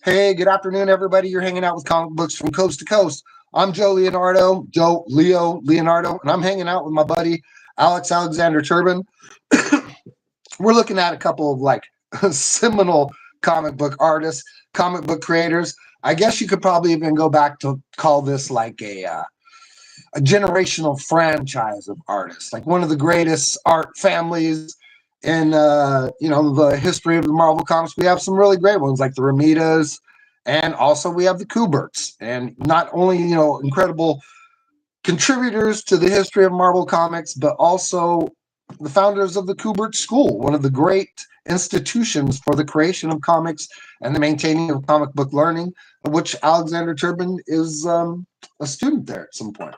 Hey, good afternoon, everybody. You're hanging out with comic books from coast to coast. I'm Leo Leonardo, and I'm hanging out with my buddy Alex Alexander Turbin. We're looking at a couple of seminal comic book artists, comic book creators. I guess you could probably even go back to call this a generational franchise of artists, like one of the greatest art families in the history of the Marvel comics. We have some really great ones like the Ramitas, and also we have the Kuberts, and not only incredible contributors to the history of Marvel comics, but also the founders of the Kubert School, one of the great institutions for the creation of comics and the maintaining of comic book learning, of which Alexander Turbin is a student there at some point.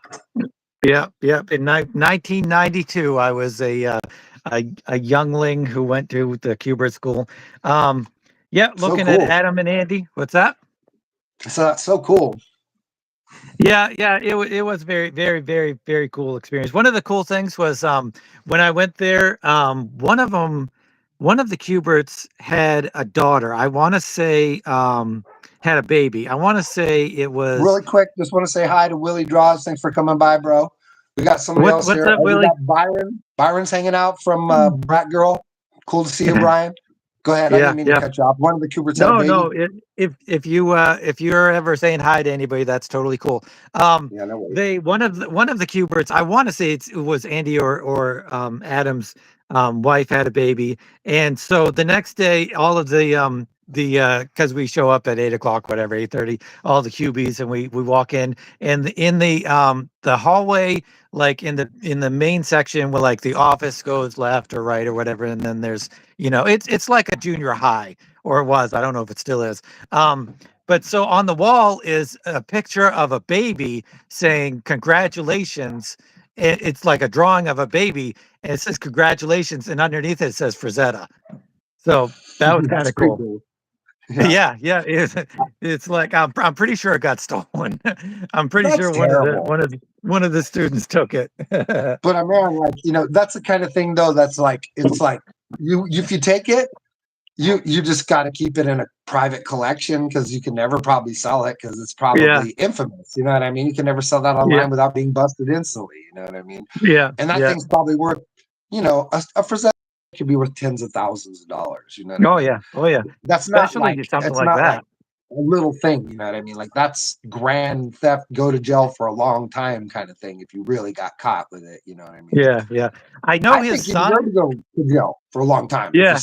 Yep. In 1992, I was a youngling who went to the Kubert School. Looking cool. at Adam and Andy. What's that? So that's so cool. Yeah. It was very, very, very, very cool experience. One of the cool things was when I went there, one of the Kuberts had a daughter. I want to say had a baby. I want to say it was really quick. Just want to say hi to Willie Draws. Thanks for coming by, bro. We got somebody else what's here. up, Willie? We got Byron. Byron's hanging out from Brat Girl. Cool to see you, Brian. Go ahead. I didn't mean to cut you off. One of the Kuberts had a baby. No. If you're ever saying hi to anybody, that's totally cool. No worries. One of the Kuberts, I want to say it was Andy or Adam's wife had a baby, and so the next day, all of the because we show up at 8:00, whatever, 8:30, all the QBs, and we walk in, and in the hallway, like in the main section where like the office goes left or right or whatever, and then there's it's like a junior high, or it was, I don't know if it still is. But so on the wall is a picture of a baby saying congratulations. It's like a drawing of a baby, and it says congratulations, and underneath it says Frazetta. So that was kind of cool. Yeah. It's like I'm pretty sure it got stolen. I'm pretty sure one of the students took it. But man, that's the kind of thing though. That's it's like you if you take it, you just got to keep it in a private collection because you can never probably sell it because it's probably infamous. You know what I mean? You can never sell that online without being busted instantly. You know what I mean? Yeah. And that thing's probably worth, a Frazetta could be worth tens of thousands of dollars. You know what I mean? Oh yeah. That's especially not something like that. A little thing, you know what I mean? Like that's grand theft, go to jail for a long time kind of thing if you really got caught with it, you know what I mean? Yeah. I know his son deserve to go to jail for a long time. Yeah,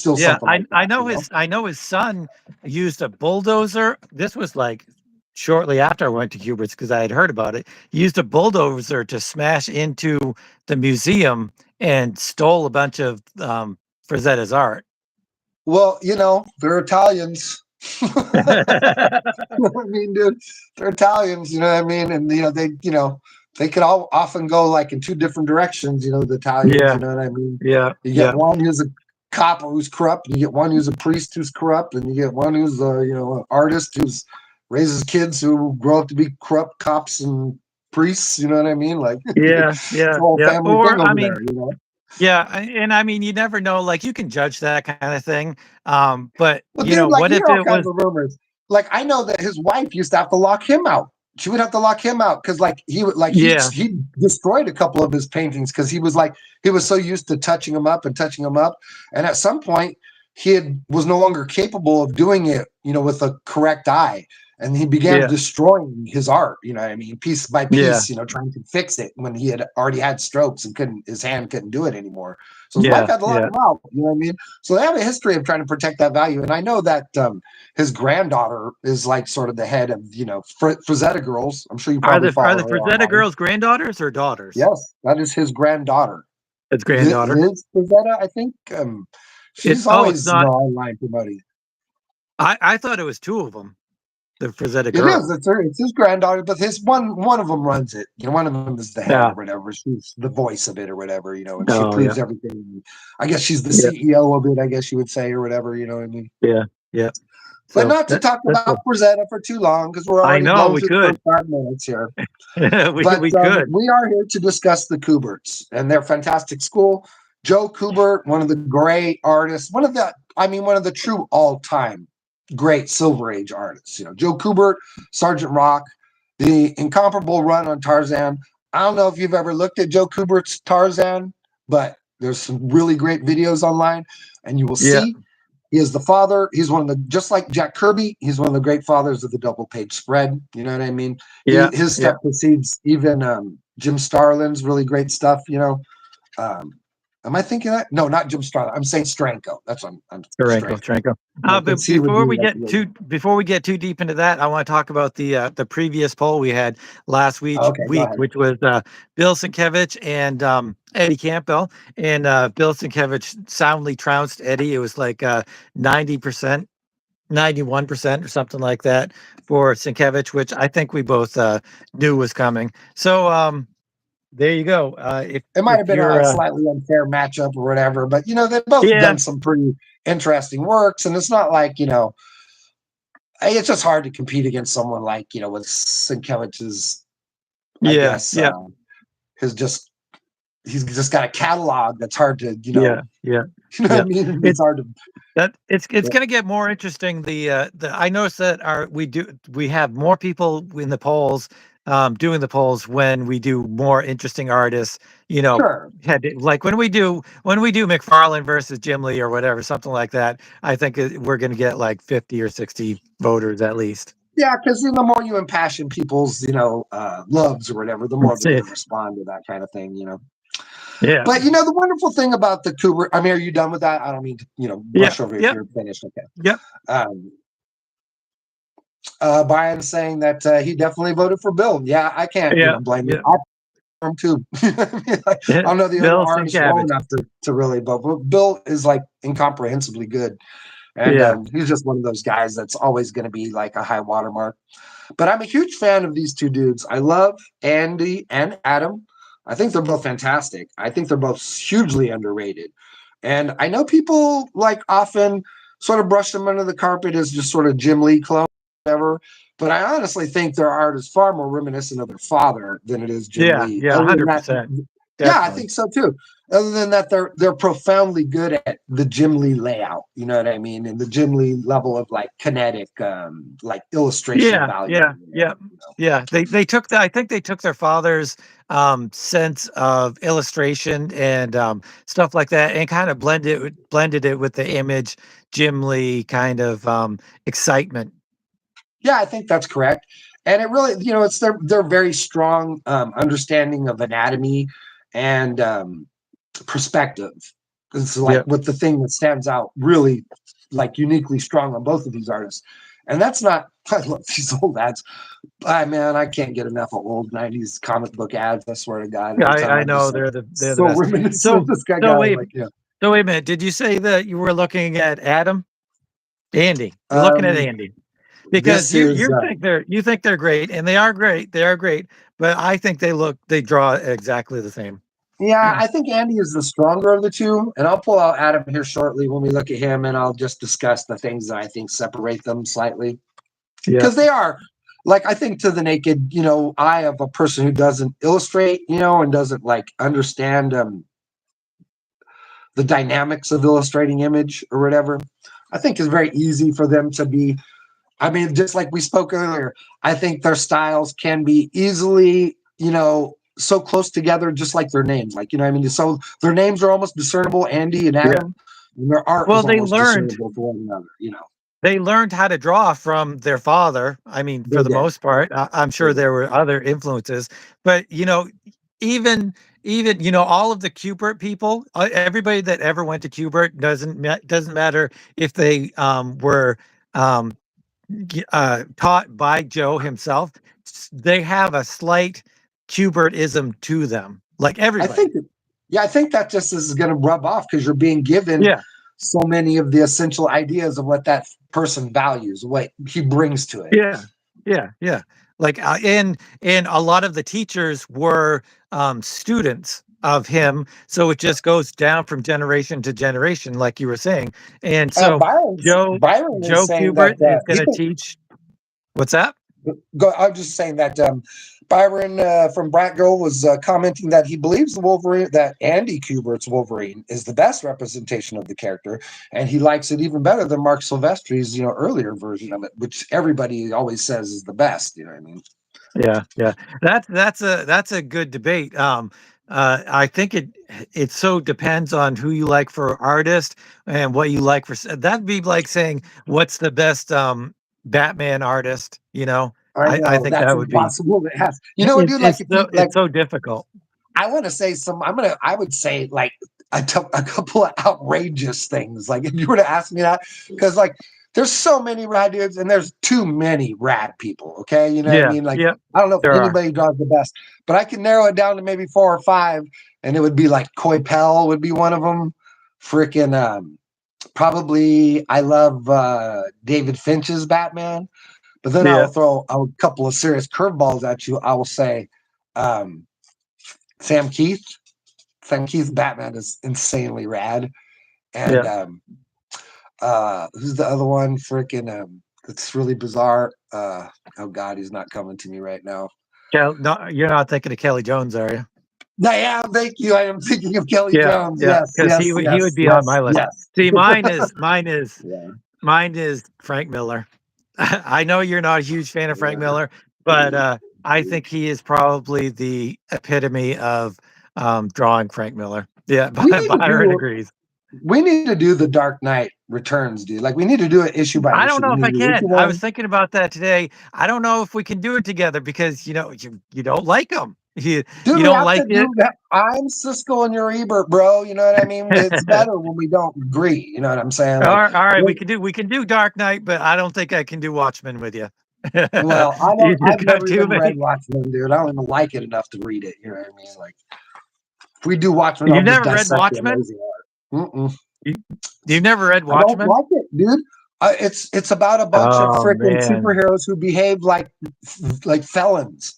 I know his son used a bulldozer. This was like shortly after I went to Kubert's because I had heard about it. He used a bulldozer to smash into the museum and stole a bunch of Frazetta's art. Well, they're Italians. I mean, dude, they're Italians, you know what I mean? And they could all often go like in two different directions, the Italians, you know what I mean? Yeah. You get one who's a cop who's corrupt, and you get one who's a priest who's corrupt, and you get one who's an artist who's raises kids who grow up to be corrupt cops and priests, you know what I mean? Like yeah. whole family Or thing over there, Yeah, and I mean, you never know. Like, you can judge that kind of thing, but well, dude, what if it was rumors? Like, I know that his wife used to have to lock him out. She would have to lock him out because, he destroyed a couple of his paintings because he was so used to touching them up, and at some point was no longer capable of doing it, with a correct eye. And he began destroying his art, you know what I mean, piece by piece, trying to fix it when he had already had strokes and his hand couldn't do it anymore. So his wife had to lock him out, you know what I mean? So they have a history of trying to protect that value. And I know that his granddaughter is like sort of the head of, Frazetta Girls. I'm sure you probably are the Frazetta Girls granddaughters or daughters? Yes, that is his granddaughter. His granddaughter. Liz Frazetta, I think. She's always online promoting. I thought it was two of them. The Frazetta Girl. It is. It's his granddaughter, but one of them runs it. One of them is the head or whatever. She's the voice of it or whatever. And she approves everything. I guess she's the CEO of it. I guess you would say or whatever. You know what I mean? Yeah. But not to talk about Frazetta for too long because we're already we could 5 minutes here. we could. We are here to discuss the Kuberts and their fantastic school. Joe Kubert, one of the great artists, one of the true all-time great Silver Age artists. Joe Kubert, Sergeant Rock, the incomparable run on Tarzan. I don't know if you've ever looked at Joe Kubert's Tarzan, but there's some really great videos online, and you will Yeah, see he is the father. He's one of the, just like Jack Kirby, he's one of the great fathers of the double page spread. You know what I mean? yeah, His yeah. stuff precedes even Jim Starlin's really great stuff. Um, am I thinking that? No, not Jim Starlin. I'm saying Stranko. That's what I'm Stranko. Tranko. Because But he would be like, really, before we get too deep into that, I want to talk about the previous poll we had last okay, go ahead. which was Bill Sienkiewicz and Eddie Campbell. And Bill Sienkiewicz soundly trounced Eddie. It was like 90%, 91% or something like that for Sienkiewicz, which I think we both knew was coming. So there you go. It might have If been a you're like slightly unfair matchup or whatever, but they've both yeah, done some pretty interesting works, and it's not like it's just hard to compete against someone like with Sienkiewicz's. I yeah, guess yeah, his just he's just got a catalog that's hard to yeah, yeah, you know what I yeah. mean. It's It's hard to. That it's Yeah, going to get more interesting. The I noticed that we have more people in the polls, doing the polls when we do more interesting artists. sure. Like when we do McFarlane versus Jim Lee or whatever, something like that. I think we're going to get like 50 or 60 voters at least. Yeah, because the more you impassion people's loves or whatever, the more That's they're going it. to respond to that kind of thing. Yeah, But the wonderful thing about the Kubert, I mean, are you done with that? I don't mean to yeah, rush over if yep, you're finished. Okay. yep. Um, Brian saying that he definitely voted for Bill. Yeah, I can't Yeah, blame you. yeah. I for him too. I don't know the other Bill artists well Sienkiewicz. enough to really vote, but Bill is like incomprehensibly good, and Yeah, he's just one of those guys that's always going to be like a high watermark. But I'm a huge fan of these two dudes. I love Andy and Adam. I think they're both fantastic. I think they're both hugely underrated. And I know people like often sort of brush them under the carpet as just sort of Jim Lee clone, whatever. But I honestly think their art is far more reminiscent of their father than it is Jim yeah, Lee. yeah. Other than that, 100%. yeah, I Definitely. think so too. Other than that, they're profoundly good at the Jim Lee layout. You know what I mean? And the Jim Lee level of like kinetic, like illustration Yeah, value. yeah, yeah, yeah. I think they took their father's sense of illustration and stuff like that, and kind of blended it with the image Jim Lee kind of excitement. Yeah, I think that's correct. And it really, it's their very strong understanding of anatomy and perspective. It's like Yeah, what the thing that stands out really like uniquely strong on both of these artists. And that's not I love these old ads. Man, I can't get enough of old 90s comic book ads. I swear to God, every time I I'm just know like they're the so best. reminiscent of So this guy so I'm wait like, yeah. so wait a minute. Did you say that you were looking at Andy? You're looking at Um, Andy. Because this is you think they're great, and they are great. They are great, but I think they draw exactly the same. Yeah, I think Andy is the stronger of the two, and I'll pull out Adam here shortly when we look at him, and I'll just discuss the things that I think separate them slightly Yeah, because they are, like, I think to the naked, eye of a person who doesn't illustrate, and doesn't like understand the dynamics of illustrating image or whatever. I think it's very easy for them to be. I mean, just like we spoke earlier, I think their styles can be easily, so close together, just like their names. Like, I mean, so their names are almost discernible, Andy and yeah. Adam, and their art Well, is almost discernible for one another. they learned how to draw from their father. I mean, for They the did. most part, I'm They sure did. there were other influences, but even all of the Kubert people, everybody that ever went to Kubert doesn't matter if they were um, taught by Joe himself. They have a slight Kubertism to them, like I everybody. think, yeah, I think that just is going to rub off because you're being given Yeah, so many of the essential ideas of what that person values, what he brings to it. yeah, yeah, yeah. Like and a lot of the teachers were students of him, so it just goes down from generation to generation, like you were saying. And so Joe Byron is Joe saying that Kubert is going you to can teach. What's that? go. I'm just saying that Byron from Bratgirl was commenting that he believes the Wolverine, that Andy Kubert's Wolverine is the best representation of the character, and he likes it even better than Mark Silvestri's, earlier version of it, which everybody always says is the best. You know what I mean? Yeah, yeah. That's a good debate. I think it so depends on who you like for artist and what you like for. That'd be like saying what's the best Batman artist. I I know think that's that would be. impossible. It has, dude. Like if you like, It's so difficult. I want to say I would say like a couple of outrageous things. Like if you were to ask me that, because like there's so many rad dudes and there's too many rad people. Okay. You know what I Yeah, mean? Like, yeah. I don't know There if are. anybody draws the best, but I can narrow it down to maybe 4 or 5. And it would be like Koi Pell would be one of them. Freaking, probably I love David Finch's Batman. But then I will Yeah, throw a couple of serious curveballs at you. I will say, um, Sam Keith. Sam Keith's Batman is insanely rad. And yeah. who's the other one? Freaking it's really bizarre. Oh God, he's not coming to me right now. No, you're not thinking of Kelly Jones, are you? I am. Thank you. I am thinking of Kelly Yeah, Jones. yeah. Yes, Because yes, he would yes, be on my yes, list. yes. See, mine is Yeah. mine is Frank Miller. I know you're not a huge fan of Frank Miller, but I think he is probably the epitome of drawing Frank Miller. Yeah, We need to Byron do. agrees. We need to do the Dark Knight Returns, dude. Like we need to do it issue by I don't issue. know We if need I to do issue can. I was one. thinking about that today. I don't know if we can do it together because you don't like him. You Dude, we don't have to like it. do that. I'm Siskel and you're Ebert, bro. You know what I mean? It's better when we don't agree. You know what I'm saying? Like, All right, we can do Dark Knight, but I don't think I can do Watchmen with you. well, You just I've got never too even read many. Watchmen, dude. I don't even like it enough to read it. You know what I mean? Like, if we do Watchmen, You I'll just never read dissect the Watchmen? amazing art. Mm-mm. You, you've never read I don't Watchmen? like it, dude. It's about a bunch of Oh freaking man. superheroes who behave like felons.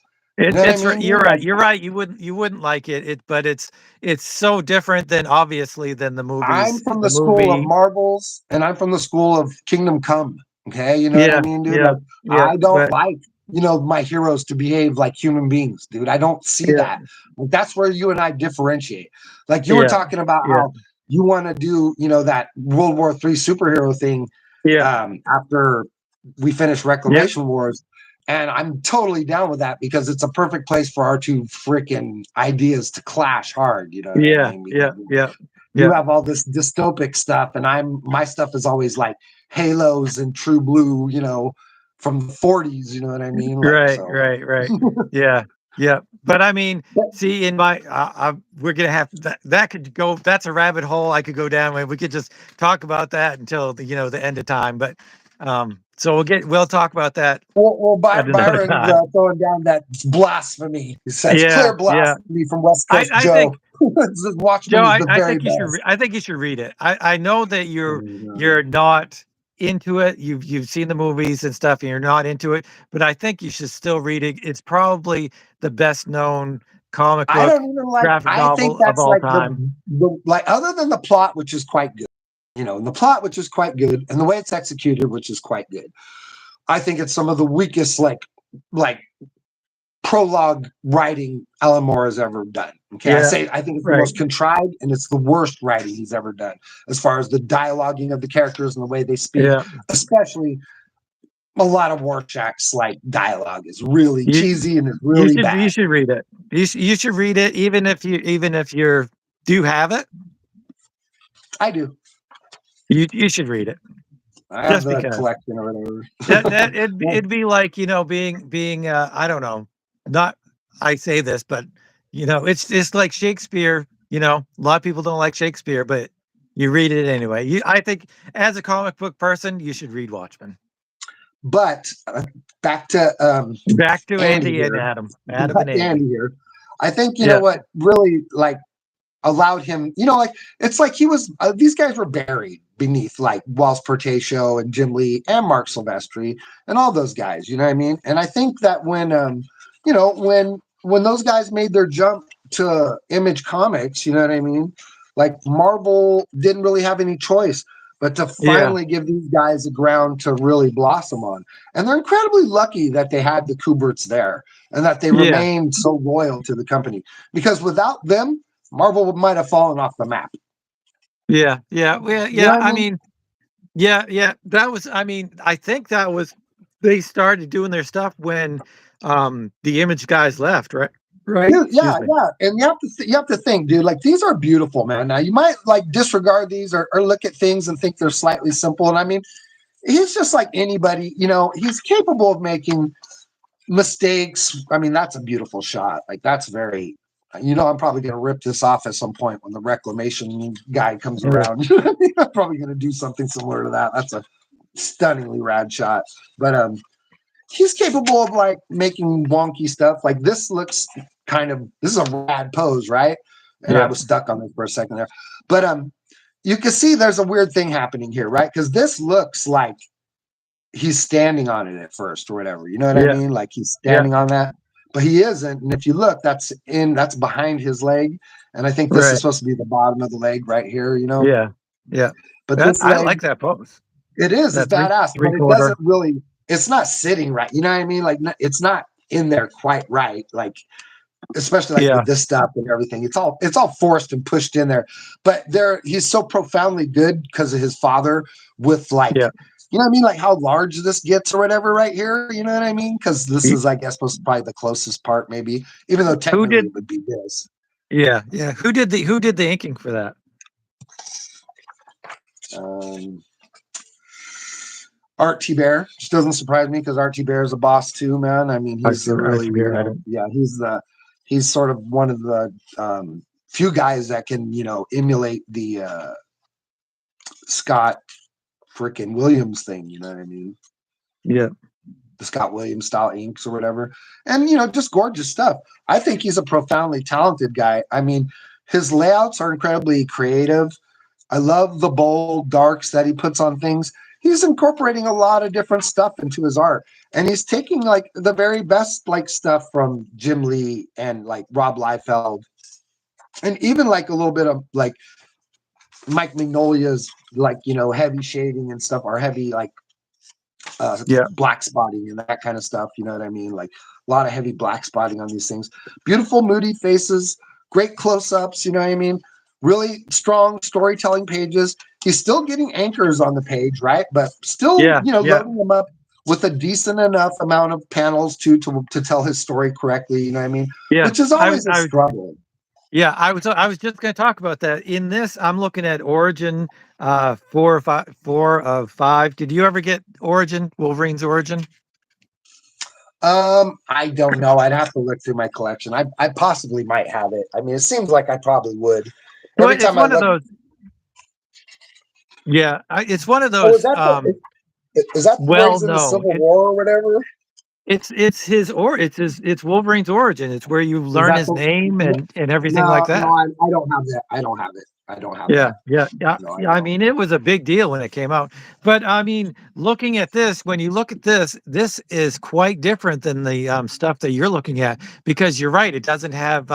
You know what I It's right. mean, You're dude? right. Like, You're right. You wouldn't like it. But it's so different than obviously than the I'm movies. from The the school of movie. Marvels, and I'm from the school of Kingdom Come. Okay, you know what I Yeah, mean, dude? yeah, Like, yeah. I don't But like my heroes to behave like human beings, dude. I don't see yeah, that. Like, that's where you and I differentiate. Like you were yeah, talking about yeah, how you want to do, that World War III superhero thing yeah, after we finish yeah, Reclamation Wars. And I'm totally down with that because it's a perfect place for our two freaking ideas to clash hard. You know what I yeah, mean? yeah, Because yeah, you yeah. have all this dystopic stuff, and my stuff is always like Halos and True Blue, from the 40s. You know what I mean? Like Right, so. right, right. Yeah, yeah. But I mean, see, in my, we're gonna have that could go. That's a rabbit hole I could go down, and we could just talk about that until the end of time. But so we'll talk about that Well, at another Byron's time. throwing down that blasphemy. He says Yeah, clear yeah. blasphemy from West Coast I Joe. think Watchmen Joe, is the I very think you should. best. I think you should read it. I know that Oh, no. you're not into it. You've seen the movies and stuff, and you're not into it. But I think you should still read it. It's probably the best known comic I book don't even like. graphic I think novel of that's all like time. the like other than the plot, which is quite good. And the plot, which is quite good, and the way it's executed, which is quite good. I think it's some of the weakest like prologue writing Alan Moore has ever done. Okay, Yeah, I think it's the right. most contrived and it's the worst writing he's ever done as far as the dialoguing of the characters and the way they speak, Yeah, especially a lot of Warchak's like dialogue is really you cheesy and it's really you bad. should read it. You should read it, even if you're. Do you have it? I do. You should read it I have just the because. collection or whatever. That it'd be like being I don't know, not I say this, but it's like Shakespeare. A lot of people don't like Shakespeare, but you read it anyway. I think as a comic book person, you should read Watchmen. But back to Back to Andy Andy and here. Adam and Andy. Andy here. I think Yeah, what really like allowed him, like it's like he was these guys were buried beneath like Walsh Portatio and Jim Lee and Mark Silvestri and all those guys, you know what I mean? And I think that when when those guys made their jump to Image Comics, you know what I mean? Like Marvel didn't really have any choice but to Yeah. finally give these guys a ground to really blossom on. And they're incredibly lucky that they had the Kuberts there and that they Yeah. remained so loyal to the company, because without them, Marvel might have fallen off the map. Yeah. Yeah. Well, You know yeah. what I I mean? mean, yeah. Yeah. That was, I mean, I think that was, they started doing their stuff when the Image guys left, right? Right. Dude, yeah, Excuse me. yeah, and you have to think, dude. Like these are beautiful, man. Now you might like disregard these or look at things and think they're slightly simple. And I mean, he's just like anybody. You know, he's capable of making mistakes. I mean, that's a beautiful shot. Like that's very. You know, I'm probably going to rip this off at some point when the reclamation guy comes Yeah. around. I'm probably going to do something similar to that. That's a stunningly rad shot. But he's capable of like making wonky stuff. Like this looks this is a rad pose, right? And I Yeah. was stuck on this for a second there. But you can see there's a weird thing happening here, right? Because this looks like he's standing on it at first or whatever. You know what I Yeah. mean? Like he's Yeah. standing on that, but he isn't. And if you look, that's behind his leg. And I think this is Right. supposed to be the bottom of the leg right here, you know. Yeah. Yeah. But That, this I leg, like that pose. it's That three badass, three but it quarter. doesn't really, it's not sitting right. You know what I mean? Like it's not in there quite right. Like, especially like Yeah. with this stuff and everything, it's all forced and pushed in there. But he's so profoundly good because of his father with like, Yeah. you know what I mean? Like how large this gets or whatever right here. You know what I mean? Because this Y- is, I guess, supposed to probably the closest part, maybe, even though Who technically did? it would be this. Yeah. Yeah. Who did the inking for that? Um, Art T Bear, which doesn't surprise me because Art T Bear is a boss too, man. I mean, he's a really, Archie Beer. I don't. yeah, he's sort of one of the few guys that can, emulate the Scott freaking Williams thing. You know what I mean? Yeah. The Scott Williams style inks or whatever, and just gorgeous stuff. I think he's a profoundly talented guy. I mean, his layouts are incredibly creative. I love the bold darks that he puts on things. He's incorporating a lot of different stuff into his art, and he's taking like the very best like stuff from Jim Lee and like Rob Liefeld, and even like a little bit of like Mike Mignolia's like heavy shading and stuff, or heavy like Yeah. black spotting and that kind of stuff. You know what I mean? Like a lot of heavy black spotting on these things. Beautiful, moody faces, great close-ups. You know what I mean? Really strong storytelling pages. He's still getting anchors on the page, right? But still, Yeah. Yeah. loading them up with a decent enough amount of panels to tell his story correctly. You know what I mean? Yeah. Which is I. always a I. struggle. Yeah. I was just going to talk about that. In this, I'm looking at Origin. 4 or 5. 4 of 5. Did you ever get Origin? Wolverine's Origin? I don't know. I'd have to look through my collection. I possibly might have it. I mean, it seems like I probably would. Well, Every it's time I one of look, those. Yeah. It's one of oh, is those. that the where Well, he's in the no. Civil War or whatever? It's Wolverine's origin. It's where you Is learn that his the name no? and everything like No, that. I don't have that. I don't have it. I don't have Yeah, that. yeah, yeah, No, I yeah. I don't. mean, it was a big deal when it came out. But I mean, looking at this, when you look at this, this is quite different than the stuff that you're looking at, because you're right. It doesn't have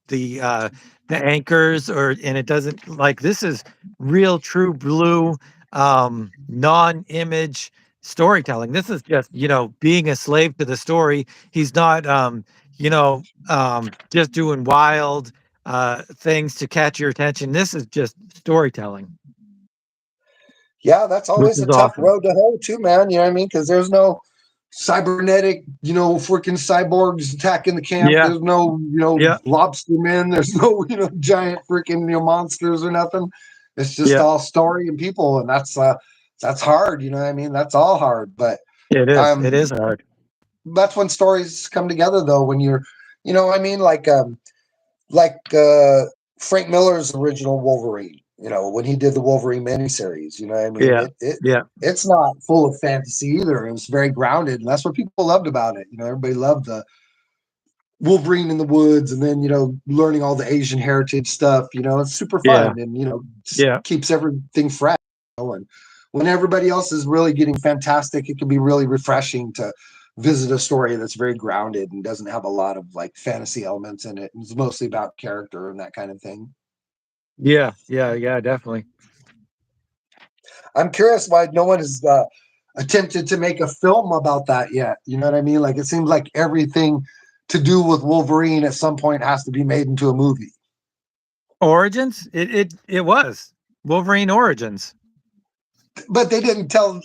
the anchors, and it doesn't, like, this is real true blue non-image storytelling. This is just being a slave to the story. He's not just doing wild things to catch your attention. This is just storytelling, Yeah, that's which always a is tough awesome. road to hoe too, man. You know what I mean? Because there's no cybernetic, freaking cyborgs attacking the camp. Yeah, There's no, yeah, lobster men. There's no, giant freaking monsters or nothing. It's just yeah. all story and people, and that's hard. You know what I mean? That's all hard, but It is. It um, is hard. that's when stories come together, though. When you're, what I mean, like Frank Miller's original Wolverine. When he did the Wolverine miniseries. You know what I mean? Yeah, It yeah, it's not full of fantasy either. It was very grounded, and that's what people loved about it. Everybody loved the Wolverine in the woods, and then learning all the Asian heritage stuff. It's super yeah, fun, and just yeah, keeps everything fresh. And when everybody else is really getting fantastic, it can be really refreshing to visit a story that's very grounded and doesn't have a lot of like fantasy elements in it. It's mostly about character and that kind of thing. yeah, yeah, yeah. Definitely. I'm curious why no one has attempted to make a film about that yet. You know what I mean? Like it seems like everything to do with Wolverine at some point has to be made into a movie. Origins? It was Wolverine Origins. But they didn't tell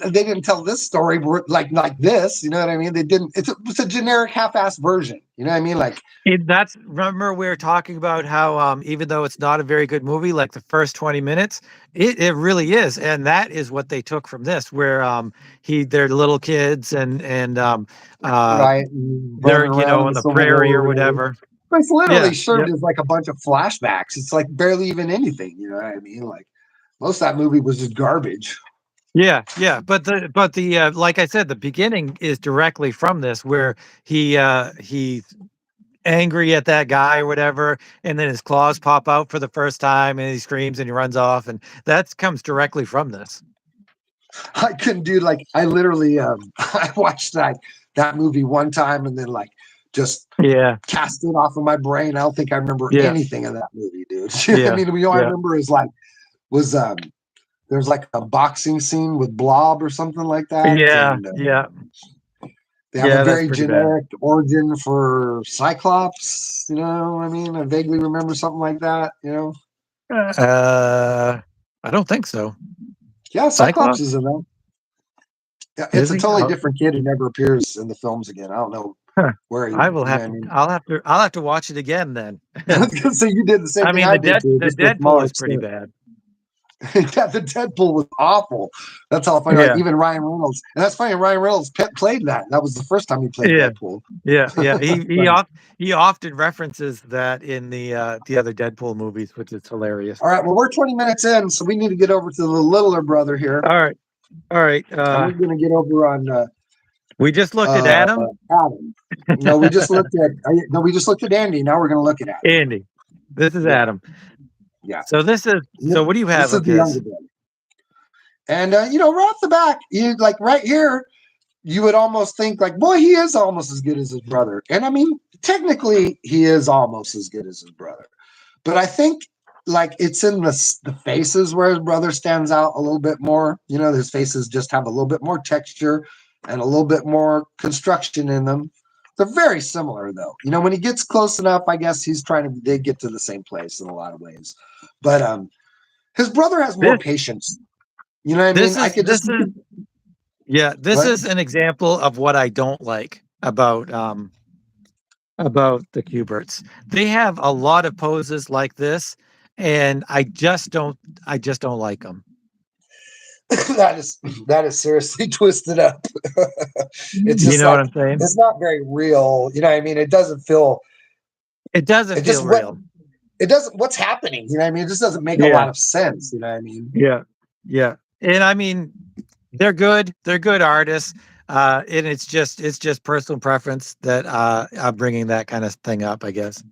this story like this. You know what I mean? They didn't. It's a generic half-assed version. You know what I mean? Like That's remember we were talking about how even though it's not a very good movie, like the first 20 minutes, it really is, and that is what they took from this, where they're little kids and right, they're running around in on the the Civil prairie or War. whatever. But it's literally Yeah, served as like a bunch of flashbacks. It's like barely even anything. You know what I mean? Like most of that movie was just garbage. yeah. But the like I said, the beginning is directly from this, where he's angry at that guy or whatever, and then his claws pop out for the first time, and he screams and he runs off, and that comes directly from this. I couldn't do like I literally I watched that movie one time and then like just Yeah, cast it off of my brain. I don't think I remember yeah, anything of that movie, dude. I yeah, mean, all I yeah, remember is like was there's like a boxing scene with Blob or something like that, yeah, and yeah, they have a yeah. That's very pretty bad. generic origin for Cyclops. You know, I mean, I vaguely remember something like that. You know, I don't think so. yeah, Cyclops Cyclops, is in that. Yeah, it's is a he? totally Oh, different kid who never appears in the films again. I don't know huh. where he, I will you know have what I to. mean? I'll have to watch it again then. I was gonna say you did the same I thing mean, I did too, the just to a Deadpool smaller is pretty extent. bad. Yeah, the Deadpool was awful. That's all funny. Like Yeah, even Ryan Reynolds, and that's funny. Ryan Reynolds played that. That was the first time he played yeah, Deadpool. yeah. Funny. He often references that in the other Deadpool movies, which is hilarious. All right, well, we're 20 minutes in, so we need to get over to the littler brother here, All right, all right. and we're going to get over on We just looked at Adam. Adam. No, we just looked at we just looked at Andy. Now we're going to look at Adam. Andy. This is Yeah, Adam. yeah. So what do you have This is of the younger his? brother, and right off the back, you like right here. You would almost think like, boy, he is almost as good as his brother. And I mean, technically, he is almost as good as his brother. But I think like it's in the faces where his brother stands out a little bit more. His faces just have a little bit more texture and a little bit more construction in them. They're very similar though. When he gets close enough, I guess they get to the same place in a lot of ways. But his brother has more This patience. You know what I this mean? I is could this just is yeah, this what? is an example of what I don't like about the Kuberts. They have a lot of poses like this, and I just don't like them. that is seriously twisted up. It's You just know what like I'm saying? it's not very real. You know what I mean? It doesn't feel It doesn't it just feel what real. it doesn't what's happening. You know what I mean? It just doesn't make a Yeah, lot of sense. You know what I mean? yeah, yeah. And I mean, they're good. They're good artists. And it's just personal preference that I'm bringing that kind of thing up, I guess.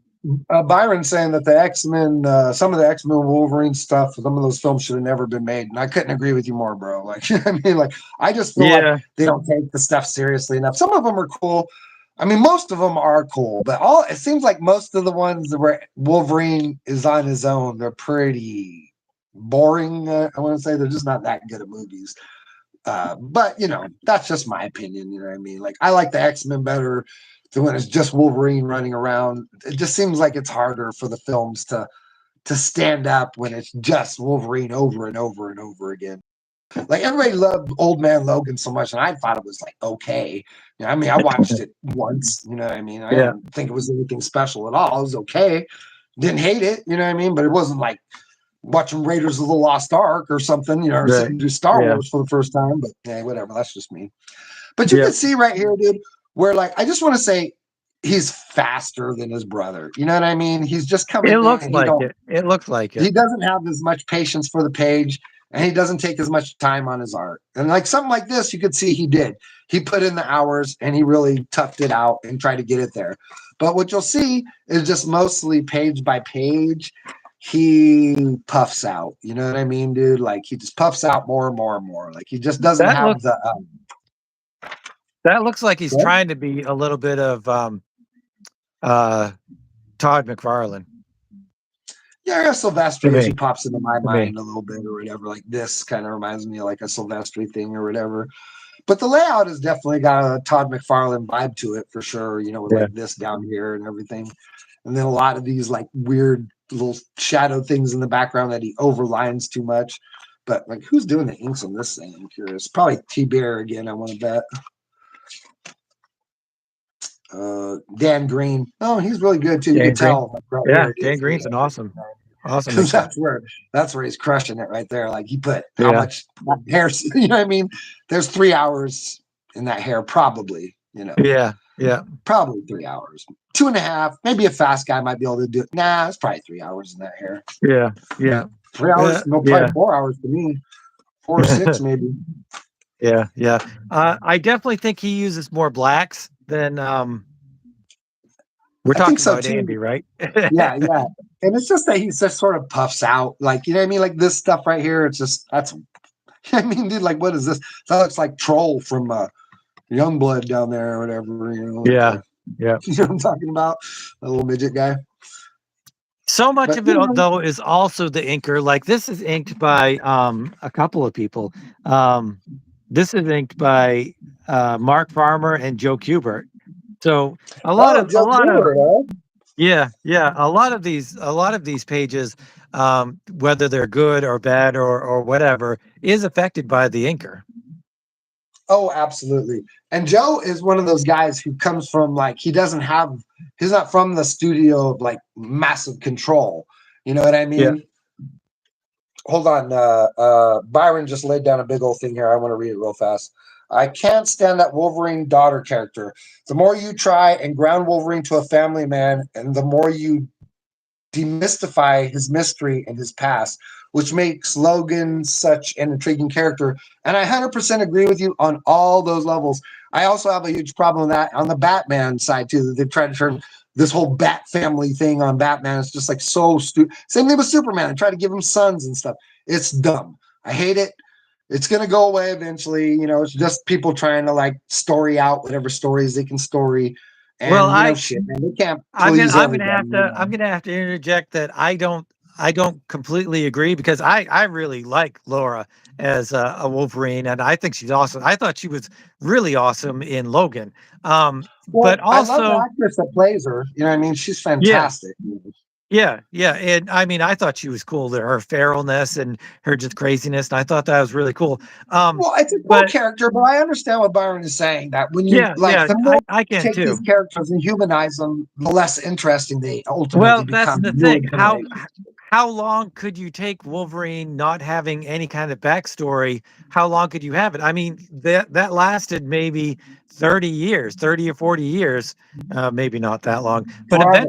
Byron's saying that the X-Men, some of the X-Men Wolverine stuff, some of those films should have never been made, and I couldn't agree with you more, bro. Like, you know what I mean, like, I just feel like Yeah, they don't take the stuff seriously enough. Some of them are cool. I mean, most of them are cool, but it seems like most of the ones where Wolverine is on his own, they're pretty boring. I want to say they're just not that good at movies. But that's just my opinion. You know what I mean? Like, I like the X-Men better than when it's just Wolverine running around. It just seems like it's harder for the films to stand up when it's just Wolverine over and over and over again. Like everybody loved Old Man Logan so much, and I thought it was like okay. I mean, I watched it once. You know what I mean? I yeah, didn't think it was anything special at all. It was okay. Didn't hate it. You know what I mean? But it wasn't like watching Raiders of the Lost Ark or something. Or right. sitting through Star Yeah, Wars for the first time. But yeah, whatever. That's just me. But you yeah. can see right here, dude, where like I just want to say he's faster than his brother. You know what I mean? He's just It coming in looks and like it. It looks like he it. doesn't have as much patience for the page and he doesn't take as much time on his art. And like something like this, you could see he did. He put in the hours and he really toughed it out and tried to get it there. But what you'll see is just mostly page by page. He puffs out. You know what I mean, dude? Like he just puffs out more and more and more. Like he just doesn't That have looks the that looks like he's what? trying to be a little bit of uh Todd McFarlane. Yeah, to Silvestri, she me. pops into my To me. mind a little bit or whatever. Like this kind of reminds me of like a Silvestri thing or whatever. But the layout has definitely got a Todd McFarlane vibe to it for sure, with Yeah. like this down here and everything. And then a lot of these like weird little shadow things in the background that he overlines too much. But like, who's doing the inks on this thing? I'm curious. Probably Kubert again, I want to bet. Dan Green. Oh, he's really good too. You Dan can Green. tell right Yeah, here. Dan Green's an awesome Because inker. that's where he's crushing it right there. Like he put how Yeah. much hair, you know what I mean? There's 3 hours in that hair, probably, Yeah. Yeah. probably 3 hours, 2.5, maybe a fast guy might be able to do it. Nah, it's probably 3 hours in that hair. Yeah. Yeah. 3 hours, no, probably Yeah. 4 hours to me, 4 or 6 maybe. Yeah. Yeah. I definitely think he uses more blacks than we're I think talking so about too. Andy, right? Yeah, yeah. And it's just that he just sort of puffs out, like, you know what I mean? Like this stuff right here, it's just I mean, dude, like what is this? That looks like Troll from Youngblood down there or whatever, Yeah. Yeah. you know what I'm talking about? A little midget guy. So much But of it though is also the inker. Like this is inked by a couple of people. Um, this is inked by Mark Farmer and Joe Kubert. So a Joe lot of Kubert, huh? yeah, yeah, a lot of these pages, whether they're good or bad or whatever, is affected by the inker. Oh, absolutely. And Joe is one of those guys who comes from like he's not from the studio of like massive control. You know what I Yeah. mean? Hold on. Byron just laid down a big old thing here. I want to read it real fast. I can't stand that Wolverine daughter character. The more you try and ground Wolverine to a family man, and the more you demystify his mystery and his past, which makes Logan such an intriguing character. And I 100% agree with you on all those levels. I also have a huge problem with that on the Batman side, too, that they've tried to turn this whole Bat family thing on Batman. It's just like so stupid. Same thing with Superman. They try to give him sons and stuff. It's dumb. I hate it. It's going to go away eventually. It's just people trying to like story out whatever stories they can story. Well, And, shit, man, they can't please everybody. I'm gonna have to interject that I don't completely agree because I really like Laura as a Wolverine and I think she's awesome. I thought she was really awesome in Logan. But Well, I love the also actress that plays her. You know what I mean? She's yeah, fantastic. yeah, yeah, and I mean I thought she was cool. That her feralness and her just craziness, and I thought that was really cool. Well, it's a cool But character, but I understand what Byron is saying. That when you yeah, like, yeah, the more I you can take these too. characters and humanize them, the less interesting they ultimately Well, that's become. the New thing. incarnations. How long could you take Wolverine not having any kind of backstory? How long could you have it? I mean, that lasted maybe 30 years, 30 or 40 years, maybe not that long. But Forever,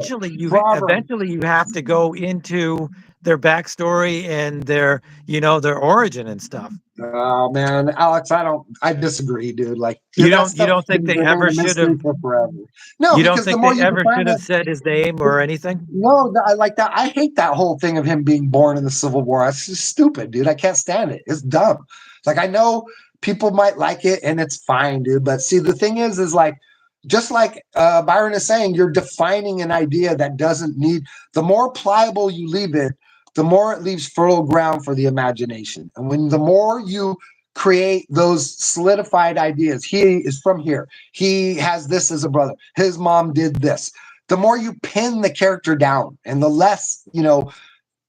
forever. eventually you have to go into their backstory and their, their origin and stuff. Oh man, Alex, I disagree, dude. Like that You stuff don't think can they remain ever a should mystery have for forever. No, you don't because the think more they you ever define should have that, said his name or anything? no, I like that. I hate that whole thing of him being born in the Civil War. That's just stupid, dude. I can't stand it. It's dumb. Like I know people might like it and it's fine, dude. But see, the thing is like just like Byron is saying, you're defining an idea that doesn't need. The more pliable you leave it, the more it leaves fertile ground for the imagination. And when the more you create those solidified ideas, he is from here. He has this as a brother. His mom did this, the more you pin the character down and the less,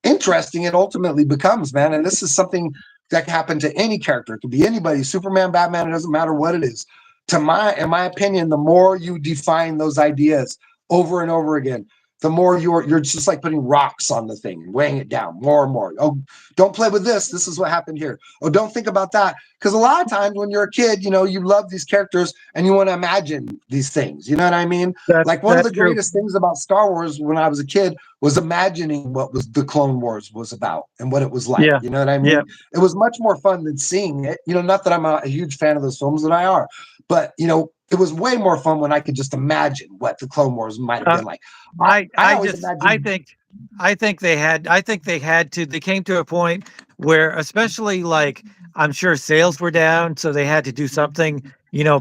interesting it ultimately becomes, man. And this is something that can happen to any character. It could be anybody, Superman, Batman, it doesn't matter what it is. In my opinion, the more you define those ideas over and over again, the more you're just like putting rocks on the thing and weighing it down more and more. Oh, don't play with this. This is what happened here. Oh, don't think about that. Because a lot of times when you're a kid, you love these characters and you want to imagine these things. You know what I mean? Like one of the That's true. greatest things about Star Wars when I was a kid was imagining what was the Clone Wars was about and what it was like. Yeah. You know what I Yeah. mean? It was much more fun than seeing it. Not that I'm a huge fan of those films that I are, but it was way more fun when I could just imagine what the Clone Wars might have been like. I always imagined. I think they had to, they came to a point where, especially like, I'm sure sales were down. So they had to do something,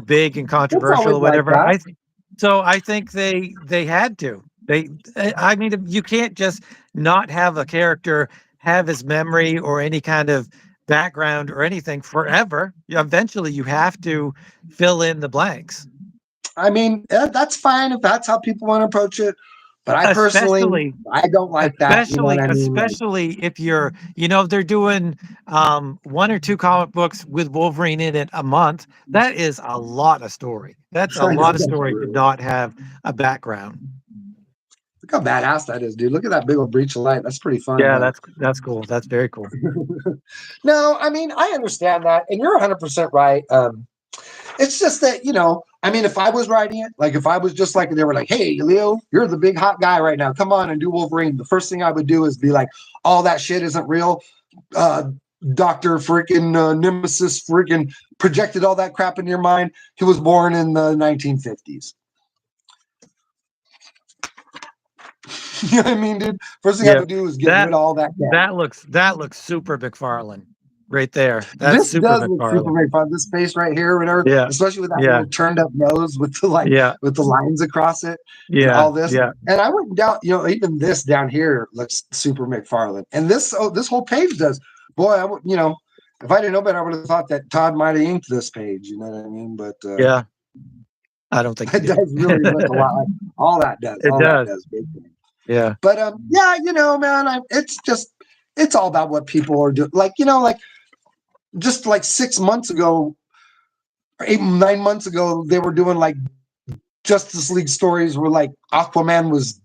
big and It's controversial always or like whatever. that. I think they had to. I mean, you can't just not have a character have his memory or any kind of background or anything forever. Eventually, you have to fill in the blanks. I mean, that's fine if that's how people want to approach it. But I personally, Especially, I don't like that. You know what I mean? Like, especially if you're, they're doing one or two comic books with Wolverine in it a month. That is a lot of story. That's a I know lot of that's story to brutal. not have a background. Look how badass that is, dude. Look at that big old breach of light. That's pretty fun, Yeah, man. that's cool. That's very cool. No, I mean, I understand that, and you're 100% right. It's just that, I mean, if I was writing it, like if I was just like, they were like, hey, Leo, you're the big hot guy right now. Come on and do Wolverine. The first thing I would do is be like, all that shit isn't real. Dr. freaking Nemesis freaking projected all that crap in your mind. He was born in the 1950s. You know what I mean, dude? First thing I Yeah, would do is get rid that of all that crap. that looks super McFarlane right there. That's This super does look super McFarlane. great fun. This face right here, whatever, Yeah, especially with that yeah, little turned up nose with the yeah, with the lines across it and yeah, all this. yeah. And I went down, even this down here looks super McFarlane. And this whole page does. Boy, I would, if I didn't know better, I would have thought that Todd might have inked this page. You know what I mean? But Yeah, I don't think he it did. does really look a lot like all that does. It All that does. does. Big thing. Yeah. But yeah, man, it's all about what people are doing. Like, just like 6 months ago, or 8, 9 months ago, they were doing like Justice League stories where like Aquaman was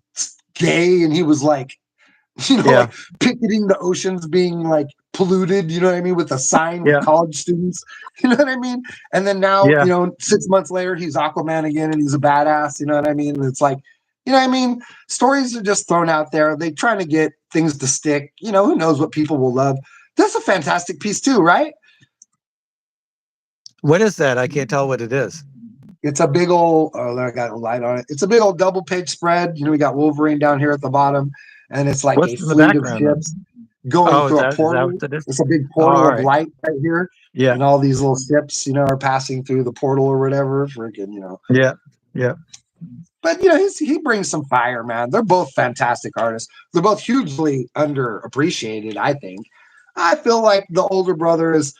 gay and he was like, Yeah. like picketing the oceans being like polluted, you know what I mean, with a sign with Yeah. college students, you know what I mean? And then now, Yeah. 6 months later, he's Aquaman again and he's a badass, you know what I mean? And it's like, you know what I mean? Stories are just thrown out there. They're trying to get things to stick. Who knows what people will love. That's a fantastic piece too, right? What is that? I can't tell what it is. It's a big old, oh, I got a light on it. It's a big old double page spread. We got Wolverine down here at the bottom, and it's like a What's in the fleet of background then? ships going Oh, through a is that portal. what it is? It's a big Oh, portal all of right. light right here. Yeah. And all these little ships, are passing through the portal or whatever. Freaking. Yeah. Yeah. But, he brings some fire, man. They're both fantastic artists. They're both hugely underappreciated, I think. I feel like the older brother is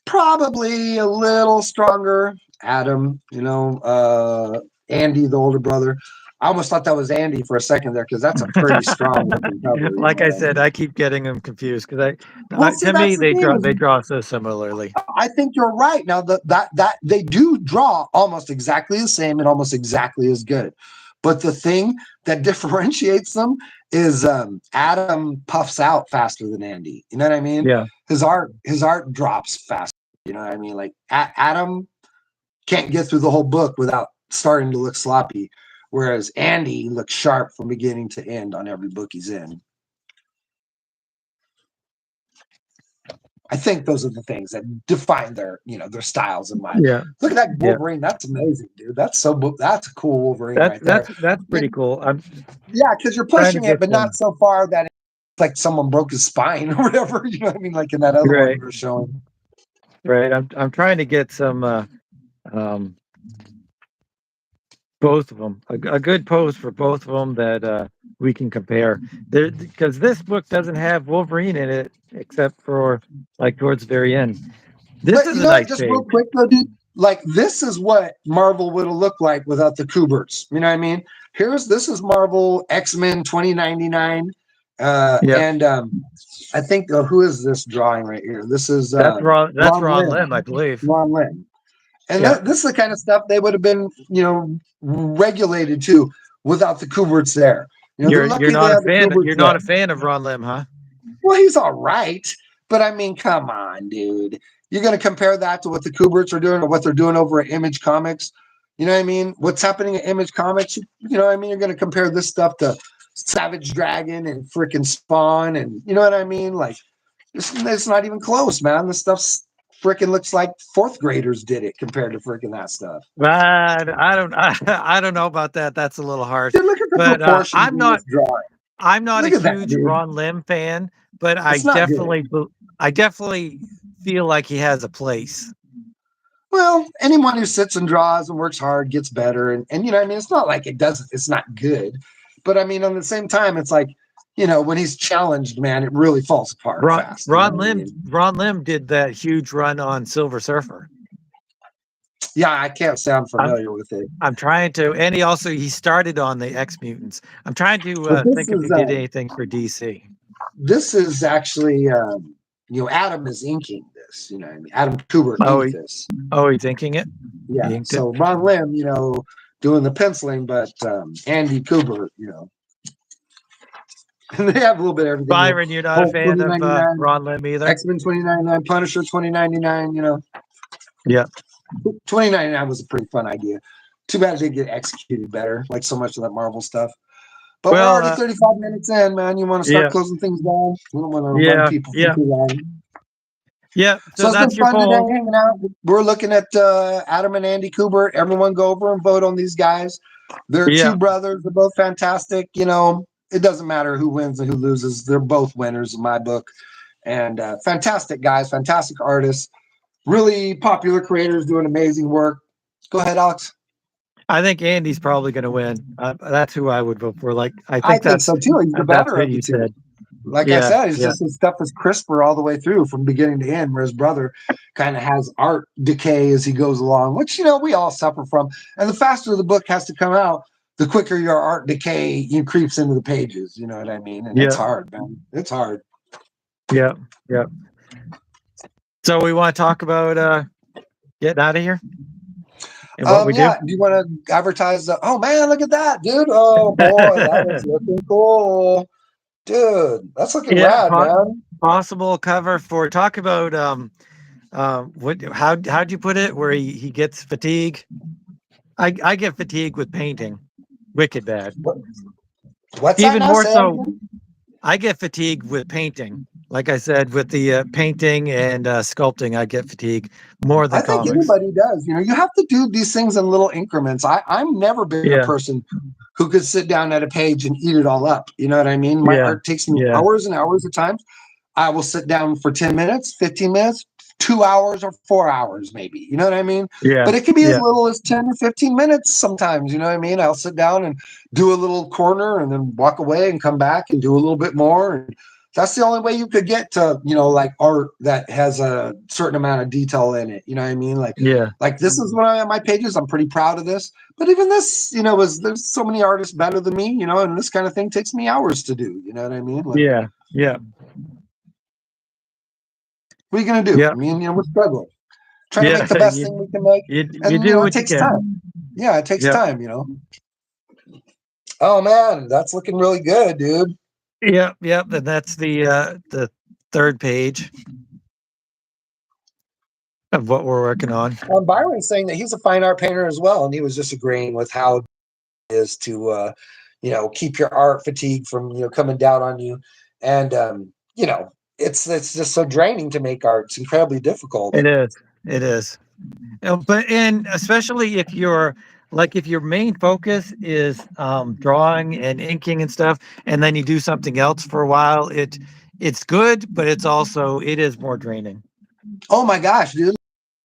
probably a little stronger. Adam, Andy, the older brother. I almost thought that was Andy for a second there because that's a pretty strong looking cover. Like I said, I keep getting them confused because See, to me that's the thing. they draw so similarly. I think you're right. Now that they do draw almost exactly the same and almost exactly as good, but the thing that differentiates them is Adam puffs out faster than Andy. You know what I mean? Yeah. His art drops faster. You know what I mean? Like Adam can't get through the whole book without starting to look sloppy, whereas Andy looks sharp from beginning to end on every book he's in. I think those are the things that define their styles in mind. Yeah. Look at that Wolverine. Yeah. That's amazing, dude. That's a cool Wolverine right there. That's pretty cool. Yeah, because you're pushing it, but not so far that it's like someone broke his spine or whatever. You know what I mean? Like in that other one you were showing. Right. I'm trying to get some both of them, a good pose for both of them that we can compare. Because this book doesn't have Wolverine in it except for like towards the very end. This is a nice just page. real quick though, dude. Like this is what Marvel would have looked like without the Kuberts. You know what I mean? This is Marvel X-Men 2099. And I think who is this drawing right here? This is that's Ron Lim, I believe. Ron Lim. And this is the kind of stuff they would have been, regulated to without the Kuberts there. You're not a fan. You're not a fan of Ron Lim, huh? Well, he's all right, but I mean, come on, dude. You're going to compare that to what the Kuberts are doing or what they're doing over at Image Comics. You know what I mean? What's happening at Image Comics? You know what I mean? You're going to compare this stuff to Savage Dragon and freaking Spawn, and you know what I mean? Like, it's not even close, man. This stuff's freaking looks like fourth graders did it compared to freaking that stuff. I don't know about that. That's a little harsh. Dude, look at the proportions I'm not. I'm not look a huge Ron Lim fan, but I definitely feel like he has a place. Well, anyone who sits and draws and works hard gets better, and you know what I mean. It's not like it's not good, but I mean, on the same time, it's like, when he's challenged, man, it really falls apart fast. Ron Lim did that huge run on Silver Surfer. Yeah, I can't say I'm familiar with it. I'm trying to, and he started on the X Mutants. I'm trying to think if he did anything for DC. This is actually, Adam is inking this. Adam Kubert inked this. Oh, he's inking it. Yeah. So Ron Lim, doing the penciling, but Andy Kubert, and they have a little bit of everything. Byron, you're not a fan of Ron Lim either? X-Men 2099, Punisher 2099, Yeah. 2099 was a pretty fun idea. Too bad it didn't get executed better, like so much of that Marvel stuff. But we're already 35 minutes in, man. You want to start closing things down? We don't want to run people for too long. Yeah. So it's been fun today hanging out. We're looking at Adam and Andy Kubert. Everyone go over and vote on these guys. They're two brothers. They're both fantastic. It doesn't matter who wins and who loses. They're both winners in my book. And fantastic guys, fantastic artists, really popular creators doing amazing work. Go ahead, Alex. I think Andy's probably going to win. That's who I would vote for. I think so too. He's the better of the two. Like I said, it's just his stuff is crisper all the way through from beginning to end, where his brother kind of has art decay as he goes along, which, we all suffer from. And the faster the book has to come out, the quicker your art decay creeps into the pages. You know what I mean? And it's hard, man. It's hard. Yeah. Yeah. So we want to talk about getting out of here? And what we do? Do you want to advertise? Oh, man, look at that, dude. Oh, boy, that is looking cool. Dude, that's looking rad, man. Possible cover for talk about how'd you put it? Where he gets fatigue. I get fatigue with painting, wicked bad. What's even that more so? I get fatigue with painting. Like I said, with the painting and sculpting, I get fatigue more than comics. I think anybody does. You have to do these things in little increments. I've never been a person who could sit down at a page and eat it all up. You know what I mean? My art takes me hours and hours at times. I will sit down for 10 minutes, 15 minutes, 2 hours, or 4 hours, maybe. You know what I mean? Yeah. But it can be as little as 10 or 15 minutes sometimes. You know what I mean? I'll sit down and do a little corner and then walk away and come back and do a little bit more. And that's the only way you could get to, like art that has a certain amount of detail in it. You know what I mean? Like this is one of my pages. I'm pretty proud of this. But even this, there's so many artists better than me, and this kind of thing takes me hours to do. You know what I mean? Like, yeah. What are you going to do? Yeah. I mean, we're struggling. Trying to make the best thing we can make. It takes time. Yeah, it takes time, Oh, man, that's looking really good, dude. Yep. And that's the third page of what we're working on. Byron's saying that he's a fine art painter as well, and he was just agreeing with how it is to, keep your art fatigue from, coming down on you. And, it's just so draining to make art. It's incredibly difficult. It is. But especially if your main focus is drawing and inking and stuff, and then you do something else for a while, it's good, but it is more draining. Oh my gosh, dude.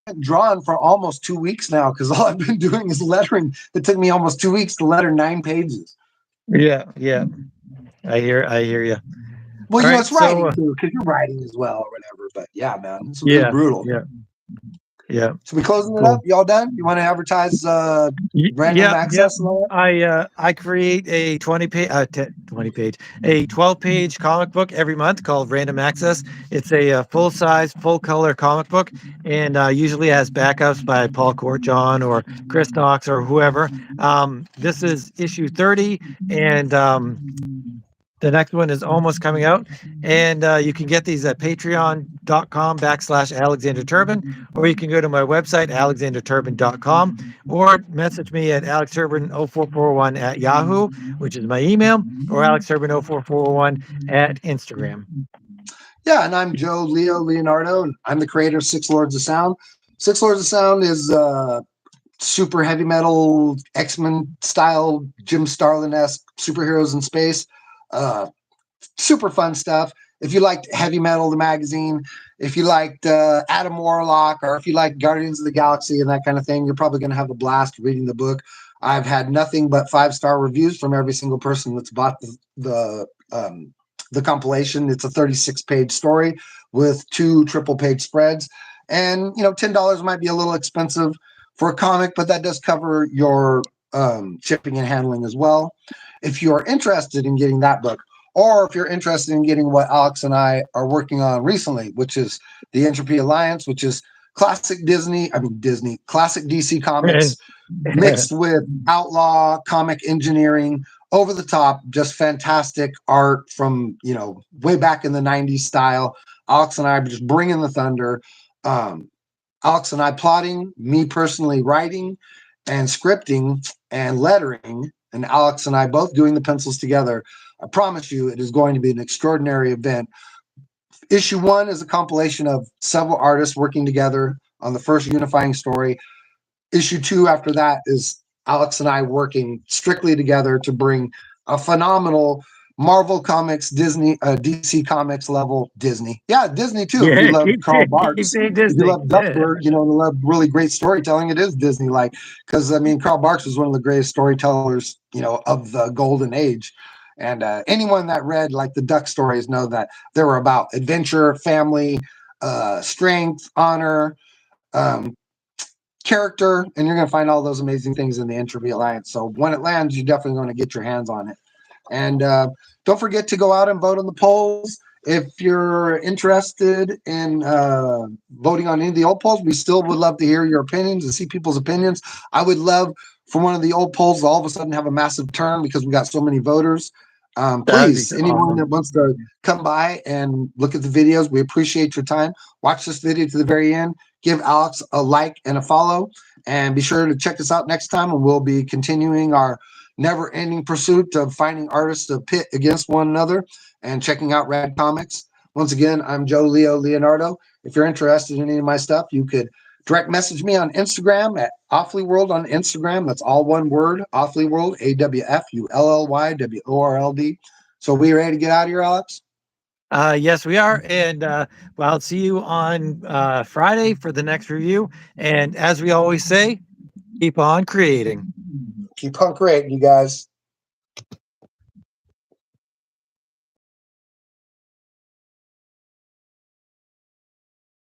I've drawn for almost 2 weeks now because all I've been doing is lettering. It took me almost 2 weeks to letter 9 pages. Yeah. I hear you. Well, it's writing too, because you're writing as well or whatever. But yeah, man, it's really brutal. Yeah. So we closing it up? Y'all done? You want to advertise random access? I create a 12-page comic book every month called Random Access. It's a full-size, full-color comic book, and usually has backups by Paul Courtjohn or Chris Knox or whoever. This is issue 30, and the next one is almost coming out, and you can get these at patreon.com/Alexander Turbin, or you can go to my website, alexanderturbin.com, or message me at alexturbin0441 at Yahoo, which is my email, or alexturbin0441 at Instagram. Yeah, and I'm Joe Leonardo, and I'm the creator of Six Lords of Sound. Six Lords of Sound is super heavy metal, X-Men style, Jim Starlin-esque superheroes in space. Super fun stuff. if you liked Heavy Metal, the magazine, if you liked Adam Warlock, or if you like Guardians of the Galaxy and that kind of thing, you're probably going to have a blast reading the book. I've had nothing but 5-star reviews from every single person that's bought the compilation. It's a 36-page story with 2 triple-page spreads, and $10 might be a little expensive for a comic, but that does cover your shipping and handling as well. If you're interested in getting that book, or if you're interested in getting what Alex and I are working on recently, which is the Entropy Alliance, which is classic classic DC comics mixed with outlaw comic engineering, over the top, just fantastic art from, way back in the 90s style. Alex and I are just bringing the thunder. Alex and I plotting, me personally writing and scripting and lettering, and Alex and I both doing the pencils together. I promise you, it is going to be an extraordinary event. Issue 1 is a compilation of several artists working together on the first unifying story. Issue 2 after that is Alex and I working strictly together to bring a phenomenal Marvel Comics, DC Comics level Disney. Yeah, Disney too. Yeah, If you love keep Karl saying, Barks, if Disney. you love Duckburg, and love really great storytelling, it is Disney like. Because Karl Barks was one of the greatest storytellers, of the golden age. And anyone that read like the Duck stories know that they were about adventure, family, strength, honor, character, and you're going to find all those amazing things in the Entropy Alliance. So when it lands, you're definitely going to get your hands on it. And don't forget to go out and vote on the polls. If you're interested in voting on any of the old polls, we still would love to hear your opinions and see people's opinions. I would love for one of the old polls to all of a sudden have a massive turn because we got so many voters. Please, anyone that wants to come by and look at the videos, we appreciate your time. Watch this video to the very end. Give Alex a like and a follow, and be sure to check us out next time, and we'll be continuing our never-ending pursuit of finding artists to pit against one another and checking out rad comics. Once again, I'm Joe Leo Leonardo. If you're interested in any of my stuff, you could direct message me on Instagram at Awfully World on Instagram. That's all one word, Awfully World, AWFULLYWORLD. So we ready to get out of here, Alex? Yes, we are. And I'll see you on Friday for the next review. And as we always say, keep on creating. Keep on creating, you guys.